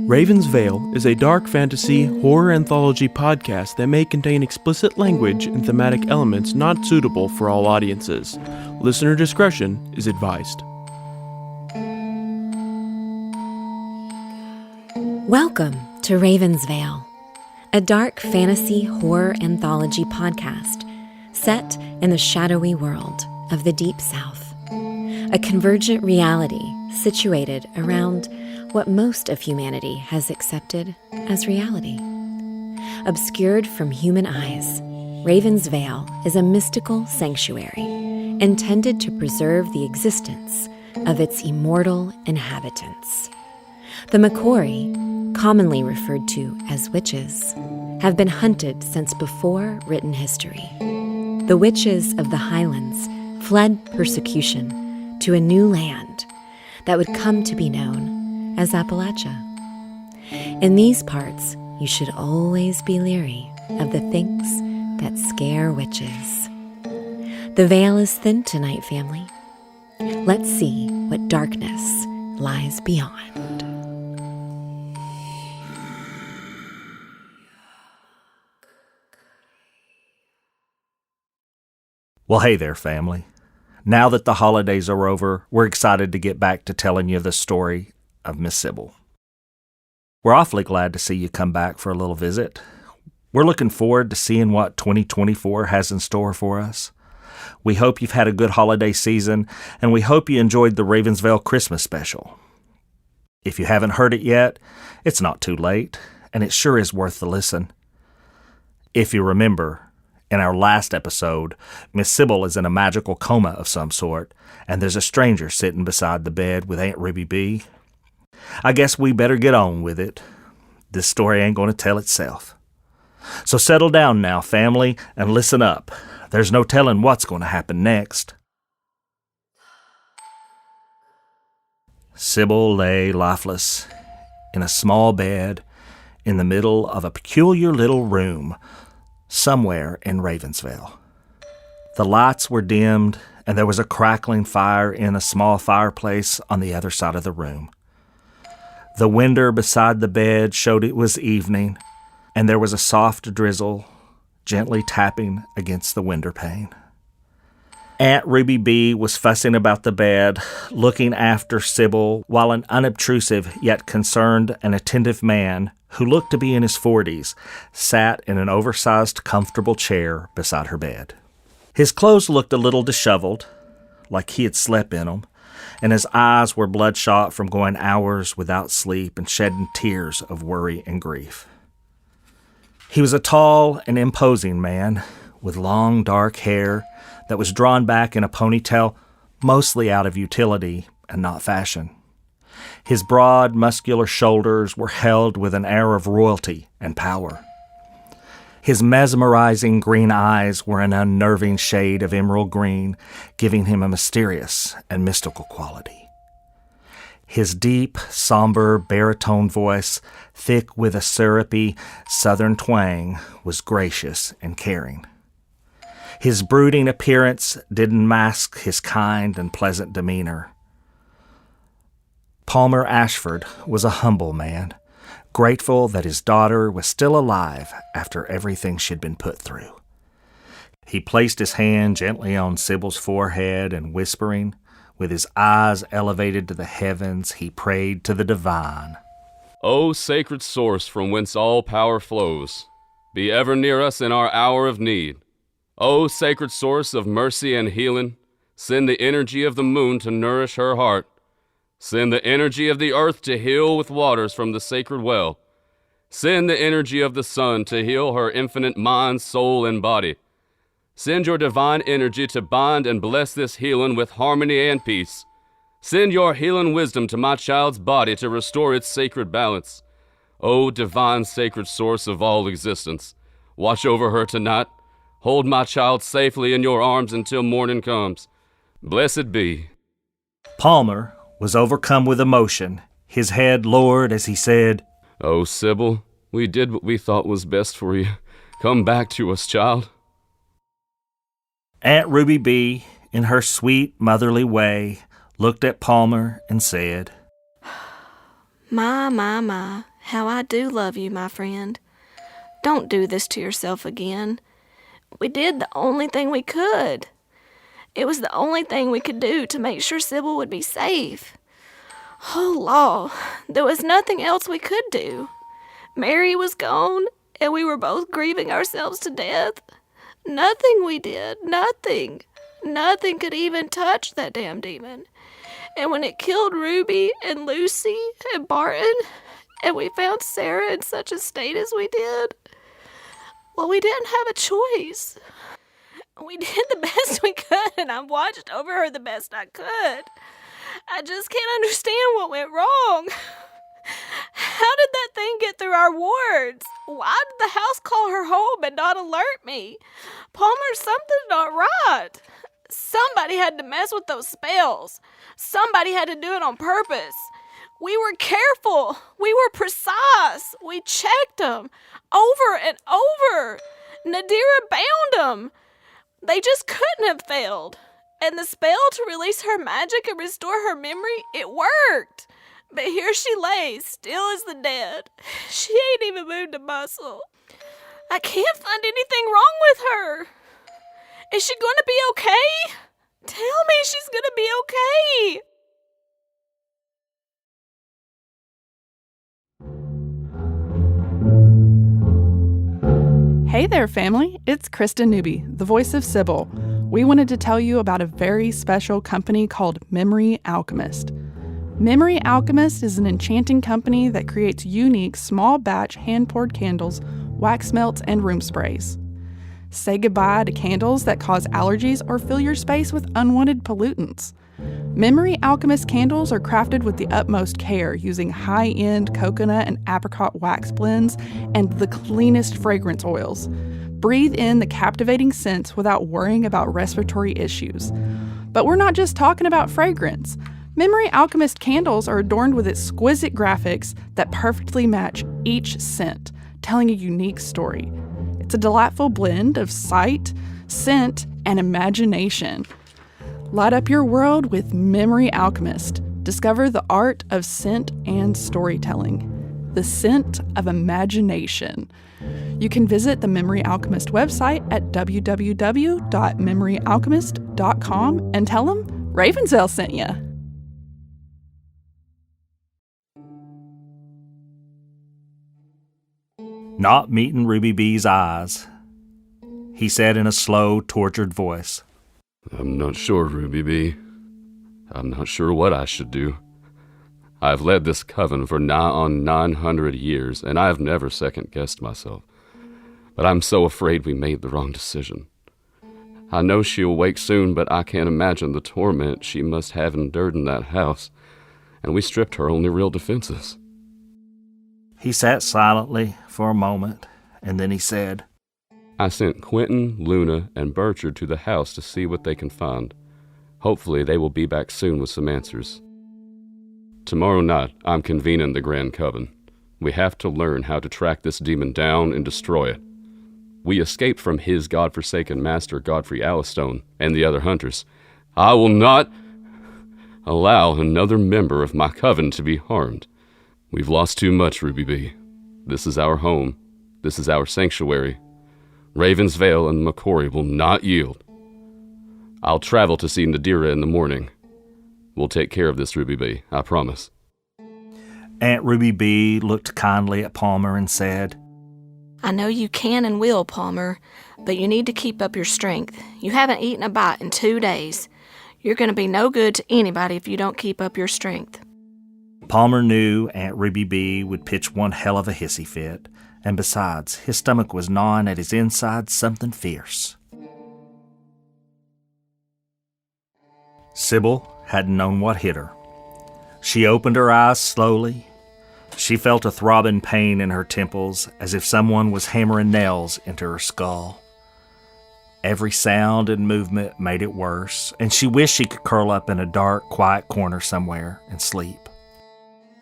Raven's Veil is a dark fantasy horror anthology podcast that may contain explicit language and thematic elements not suitable for all audiences. Listener discretion is advised. Welcome to Raven's Veil, a dark fantasy horror anthology podcast set in the shadowy world of the Deep South, a convergent reality situated around what most of humanity has accepted as reality. Obscured from human eyes, Raven's Veil is a mystical sanctuary intended to preserve the existence of its immortal inhabitants. The Macquarie, commonly referred to as witches, have been hunted since before written history. The witches of the Highlands fled persecution to a new land that would come to be known as Appalachia. In these parts, you should always be leery of the things that scare witches. The veil is thin tonight, family. Let's see what darkness lies beyond. Well, hey there, family. Now that the holidays are over, we're excited to get back to telling you the story of Miss Sibyl. We're awfully glad to see you come back for a little visit. We're looking forward to seeing what 2024 has in store for us. We hope you've had a good holiday season, and we hope you enjoyed the Ravensvale Christmas special. If you haven't heard it yet, it's not too late, and it sure is worth the listen. If you remember, in our last episode, Miss Sibyl is in a magical coma of some sort, and there's a stranger sitting beside the bed with Aunt Ruby Bea. I guess we better get on with it. This story ain't going to tell itself. So settle down now, family, and listen up. There's no telling what's going to happen next. Sibyl lay lifeless in a small bed in the middle of a peculiar little room somewhere in Ravensvale. The lights were dimmed, and there was a crackling fire in a small fireplace on the other side of the room. The window beside the bed showed it was evening, and there was a soft drizzle gently tapping against the window pane. Aunt Ruby Bea was fussing about the bed, looking after Sibyl, while an unobtrusive yet concerned and attentive man, who looked to be in his 40s, sat in an oversized, comfortable chair beside her bed. His clothes looked a little disheveled, like he had slept in them, and his eyes were bloodshot from going hours without sleep and shedding tears of worry and grief. He was a tall and imposing man with long, dark hair that was drawn back in a ponytail, mostly out of utility and not fashion. His broad, muscular shoulders were held with an air of royalty and power. His mesmerizing green eyes were an unnerving shade of emerald green, giving him a mysterious and mystical quality. His deep, somber baritone voice, thick with a syrupy southern twang, was gracious and caring. His brooding appearance didn't mask his kind and pleasant demeanor. Palmer Ashford was a humble man, grateful that his daughter was still alive after everything she'd been put through. He placed his hand gently on Sibyl's forehead and whispering, with his eyes elevated to the heavens, he prayed to the divine. O sacred source from whence all power flows, be ever near us in our hour of need. O sacred source of mercy and healing, send the energy of the moon to nourish her heart. Send the energy of the earth to heal with waters from the sacred well. Send the energy of the sun to heal her infinite mind, soul, and body. Send your divine energy to bind and bless this healing with harmony and peace. Send your healing wisdom to my child's body to restore its sacred balance. O divine sacred source of all existence, watch over her tonight. Hold my child safely in your arms until morning comes. Blessed be. Palmer was overcome with emotion, his head lowered as he said, Oh, Sibyl, we did what we thought was best for you. Come back to us, child. Aunt Ruby Bea, in her sweet, motherly way, looked at Palmer and said, My, how I do love you, my friend. Don't do this to yourself again. We did the only thing we could. It was the only thing we could do to make sure Sibyl would be safe. Oh, law, there was nothing else we could do. Mary was gone, and we were both grieving ourselves to death. Nothing we did, nothing. Nothing could even touch that damn demon. And when it killed Ruby and Lucy and Barton, and we found Sarah in such a state as we did, well, we didn't have a choice. We did the best we could, and I watched over her the best I could. I just can't understand what went wrong. How did that thing get through our wards? Why did the house call her home and not alert me? Palmer, something's not right. Somebody had to mess with those spells. Somebody had to do it on purpose. We were careful. We were precise. We checked them over and over. Nadira bound them. They just couldn't have failed. And the spell to release her magic and restore her memory, it worked. But here she lay, still as the dead. She ain't even moved a muscle. I can't find anything wrong with her. Is she going to be okay? Tell me she's going to be okay. Hey there, family. It's Kristen Newby, the voice of Sibyl. We wanted to tell you about a very special company called Memory Alchemist. Memory Alchemist is an enchanting company that creates unique small batch hand-poured candles, wax melts, and room sprays. Say goodbye to candles that cause allergies or fill your space with unwanted pollutants. Memory Alchemist candles are crafted with the utmost care using high-end coconut and apricot wax blends and the cleanest fragrance oils. Breathe in the captivating scents without worrying about respiratory issues. But we're not just talking about fragrance. Memory Alchemist candles are adorned with exquisite graphics that perfectly match each scent, telling a unique story. It's a delightful blend of sight, scent, and imagination. Light up your world with Memory Alchemist. Discover the art of scent and storytelling. The scent of imagination. You can visit the Memory Alchemist website at www.memoryalchemist.com and tell them Ravensvale sent you. Not meeting Ruby Bea's eyes, he said in a slow, tortured voice. I'm not sure, Ruby Bea. I'm not sure what I should do. I've led this coven for nigh on 900 years, and I've never second-guessed myself. But I'm so afraid we made the wrong decision. I know she'll wake soon, but I can't imagine the torment she must have endured in that house, and we stripped her only real defenses. He sat silently for a moment, and then he said, I sent Quentin, Lena, and Burchard to the house to see what they can find. Hopefully they will be back soon with some answers. Tomorrow night, I'm convening the Grand Coven. We have to learn how to track this demon down and destroy it. We escaped from his godforsaken master, Godfrey Allistone, and the other hunters. I will not allow another member of my coven to be harmed. We've lost too much, Ruby Bea. This is our home. This is our sanctuary. Ravensvale and McCory will not yield. I'll travel to see Nadira in the morning. We'll take care of this, Ruby Bea, I promise. Aunt Ruby Bea looked kindly at Palmer and said, I know you can and will, Palmer, but you need to keep up your strength. You haven't eaten a bite in 2 days. You're going to be no good to anybody if you don't keep up your strength. Palmer knew Aunt Ruby Bea would pitch one hell of a hissy fit, and besides, his stomach was gnawing at his insides something fierce. Sibyl hadn't known what hit her. She opened her eyes slowly. She felt a throbbing pain in her temples, as if someone was hammering nails into her skull. Every sound and movement made it worse, and she wished she could curl up in a dark, quiet corner somewhere and sleep.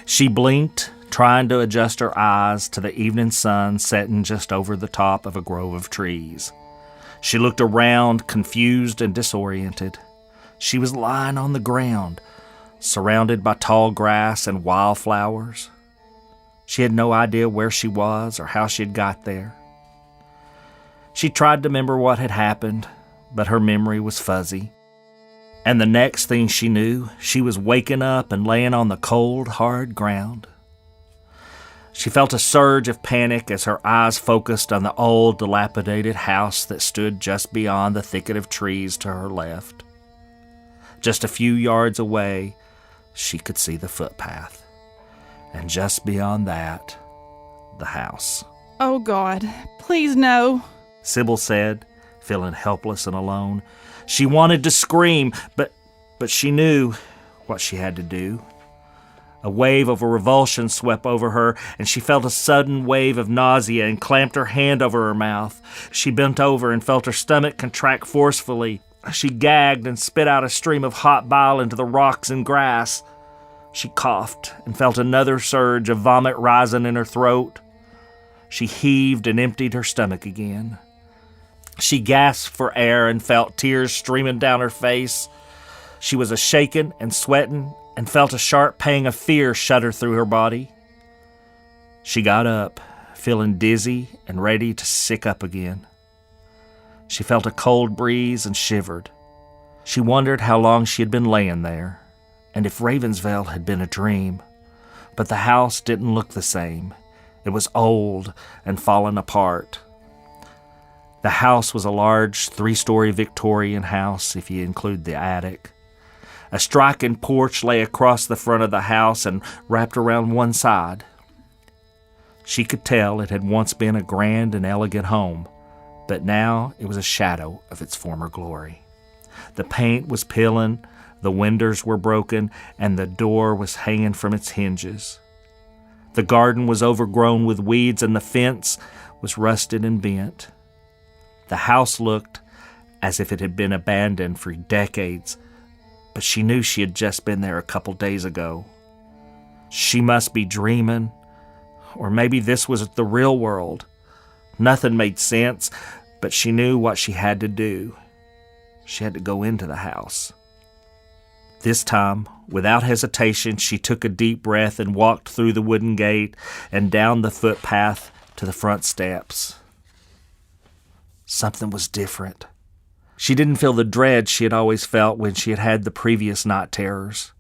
She blinked, trying to adjust her eyes to the evening sun setting just over the top of a grove of trees. She looked around, confused and disoriented. She was lying on the ground, surrounded by tall grass and wildflowers. She had no idea where she was or how she had got there. She tried to remember what had happened, but her memory was fuzzy. And the next thing she knew, she was waking up and laying on the cold, hard ground. She felt a surge of panic as her eyes focused on the old, dilapidated house that stood just beyond the thicket of trees to her left. Just a few yards away, she could see the footpath. And just beyond that, the house. Oh, God, please no. Sibyl said, feeling helpless and alone. She wanted to scream, but she knew what she had to do. A wave of revulsion swept over her, and she felt a sudden wave of nausea and clamped her hand over her mouth. She bent over and felt her stomach contract forcefully. She gagged and spit out a stream of hot bile into the rocks and grass. She coughed and felt another surge of vomit rising in her throat. She heaved and emptied her stomach again. She gasped for air and felt tears streaming down her face. She was shaken and sweating and felt a sharp pang of fear shudder through her body. She got up, feeling dizzy and ready to sick up again. She felt a cold breeze and shivered. She wondered how long she had been laying there, and if Ravensvale had been a dream. But the house didn't look the same. It was old and fallen apart. The house was a large 3-story Victorian house, if you include the attic. A striking porch lay across the front of the house and wrapped around one side. She could tell it had once been a grand and elegant home, but now it was a shadow of its former glory. The paint was peeling, the windows were broken, and the door was hanging from its hinges. The garden was overgrown with weeds, and the fence was rusted and bent. The house looked as if it had been abandoned for decades, but she knew she had just been there a couple days ago. She must be dreaming, or maybe this was the real world. Nothing made sense, but she knew what she had to do. She had to go into the house. This time, without hesitation, she took a deep breath and walked through the wooden gate and down the footpath to the front steps. Something was different. She didn't feel the dread she had always felt when she had had the previous night terrors.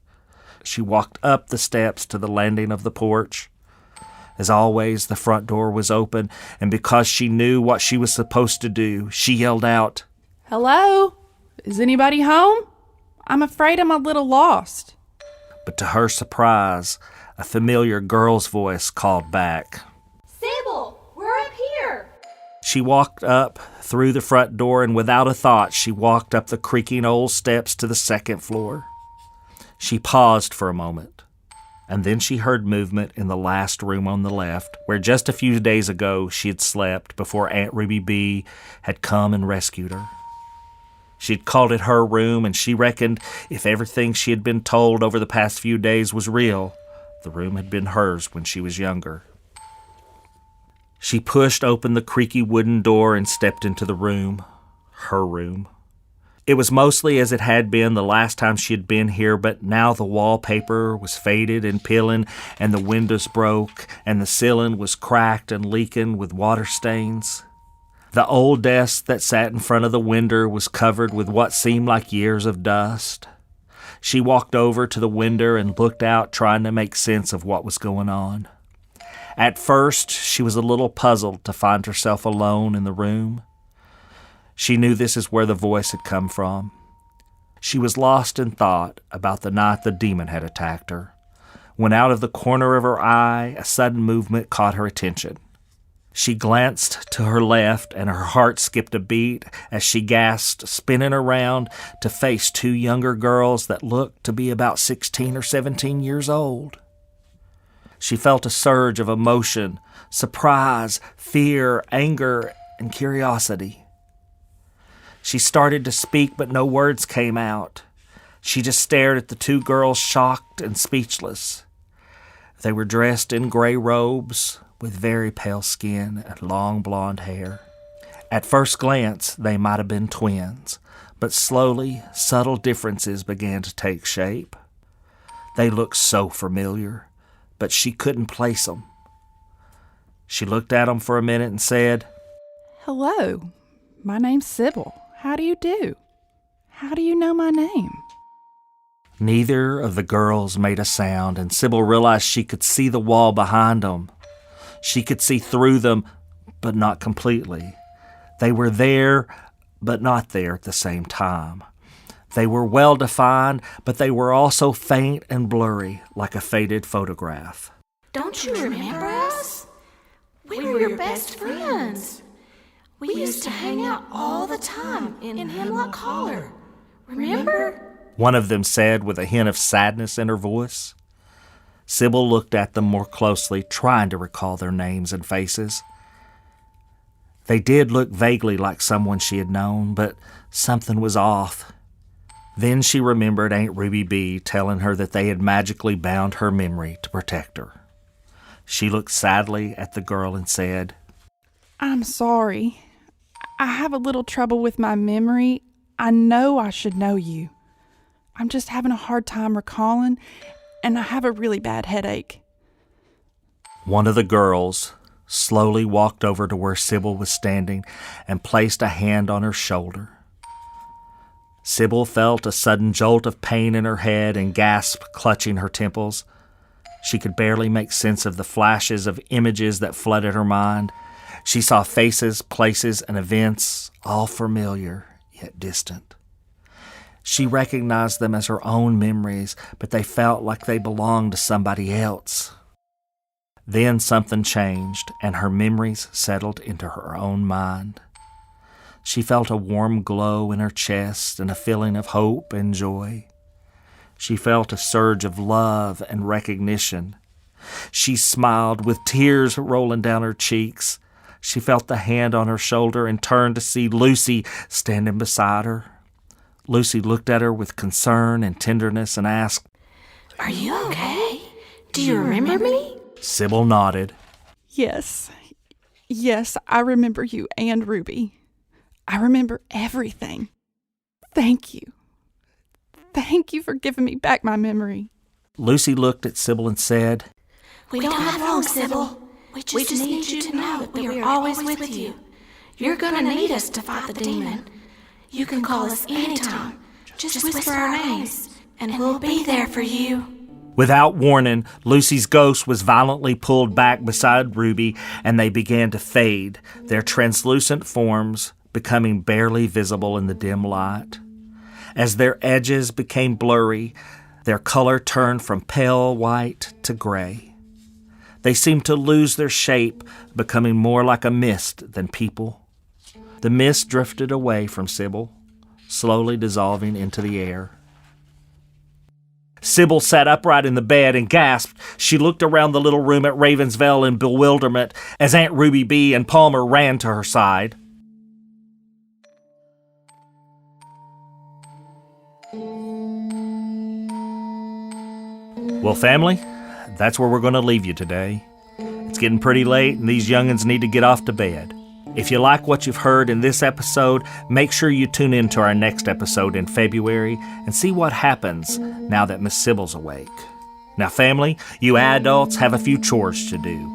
She walked up the steps to the landing of the porch. As always, the front door was open, and because she knew what she was supposed to do, she yelled out, Hello? Is anybody home? I'm afraid I'm a little lost. But to her surprise, a familiar girl's voice called back. Sibyl, we're up here. She walked up through the front door, and without a thought, she walked up the creaking old steps to the second floor. She paused for a moment, and then she heard movement in the last room on the left, where just a few days ago she had slept before Aunt Ruby Bea had come and rescued her. She'd called it her room, and she reckoned if everything she had been told over the past few days was real, the room had been hers when she was younger. She pushed open the creaky wooden door and stepped into the room, her room. It was mostly as it had been the last time she had been here, but now the wallpaper was faded and peeling, and the windows broke, and the ceiling was cracked and leaking with water stains. The old desk that sat in front of the window was covered with what seemed like years of dust. She walked over to the window and looked out, trying to make sense of what was going on. At first, she was a little puzzled to find herself alone in the room. She knew this is where the voice had come from. She was lost in thought about the night the demon had attacked her, when out of the corner of her eye, a sudden movement caught her attention. She glanced to her left, and her heart skipped a beat as she gasped, spinning around to face 2 younger girls that looked to be about 16 or 17 years old. She felt a surge of emotion, surprise, fear, anger, and curiosity. She started to speak, but no words came out. She just stared at the 2 girls, shocked and speechless. They were dressed in gray robes, with very pale skin and long blonde hair. At first glance, they might have been twins, but slowly, subtle differences began to take shape. They looked so familiar, but she couldn't place them. She looked at them for a minute and said, Hello, my name's Sibyl. How do you do? How do you know my name? Neither of the girls made a sound, and Sibyl realized she could see the wall behind them. She could see through them, but not completely. They were there, but not there at the same time. They were well-defined, but they were also faint and blurry, like a faded photograph. Don't you remember us? We were your best friends. We used to hang out all the time in Hemlock Holler. Remember? One of them said with a hint of sadness in her voice. Sibyl looked at them more closely, trying to recall their names and faces. They did look vaguely like someone she had known, but something was off. Then she remembered Aunt Ruby Bea telling her that they had magically bound her memory to protect her. She looked sadly at the girl and said, I'm sorry. I have a little trouble with my memory. I know I should know you. I'm just having a hard time recalling, and I have a really bad headache. One of the girls slowly walked over to where Sibyl was standing and placed a hand on her shoulder. Sibyl felt a sudden jolt of pain in her head and gasped, clutching her temples. She could barely make sense of the flashes of images that flooded her mind. She saw faces, places, and events, all familiar yet distant. She recognized them as her own memories, but they felt like they belonged to somebody else. Then something changed, and her memories settled into her own mind. She felt a warm glow in her chest and a feeling of hope and joy. She felt a surge of love and recognition. She smiled with tears rolling down her cheeks. She felt the hand on her shoulder and turned to see Lucy standing beside her. Lucy looked at her with concern and tenderness and asked, Are you okay? Do you remember me? Sibyl nodded. Yes, I remember you and Ruby. I remember everything. Thank you. Thank you for giving me back my memory. Lucy looked at Sibyl and said, We don't have long, Sibyl. We just need you to know that we are always with you. You're going to need us to fight the demon. You can call us anytime. Just whisper our names, and we'll be there for you. Without warning, Lucy's ghost was violently pulled back beside Ruby, and they began to fade, their translucent forms becoming barely visible in the dim light. As their edges became blurry, their color turned from pale white to gray. They seemed to lose their shape, becoming more like a mist than people. The mist drifted away from Sibyl, slowly dissolving into the air. Sibyl sat upright in the bed and gasped. She looked around the little room at Ravensville in bewilderment as Aunt Ruby Bea and Palmer ran to her side. Well, family, that's where we're going to leave you today. It's getting pretty late and these young'uns need to get off to bed. If you like what you've heard in this episode, make sure you tune in to our next episode in February and see what happens now that Miss Sibyl's awake. Now, family, you adults have a few chores to do.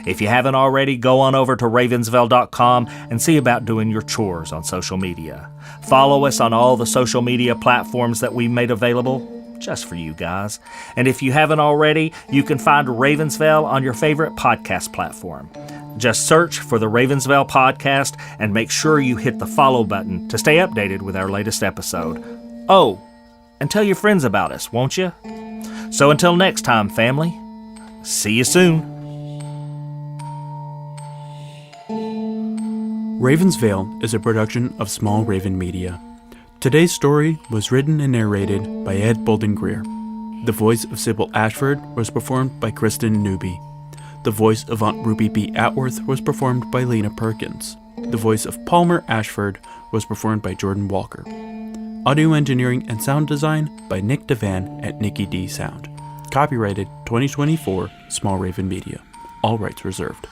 If you haven't already, go on over to ravensville.com and see about doing your chores on social media. Follow us on all the social media platforms that we made available just for you guys. And if you haven't already, you can find Ravensville on your favorite podcast platform. Just search for the Ravensville Podcast and make sure you hit the follow button to stay updated with our latest episode. Oh, and tell your friends about us, won't you? So until next time, family, see you soon. Ravensvale is a production of Small Raven Media. Today's story was written and narrated by Jeryd Bolden-Greer. The voice of Sibyl Ashford was performed by Kristen Newby. The voice of Aunt Ruby Bea was performed by Lena Perkins. The voice of Palmer Ashford was performed by Jordan Walker. Audio engineering and sound design by Nick Devan at Nicky D Sound. Copyrighted 2024 Small Raven Media. All rights reserved.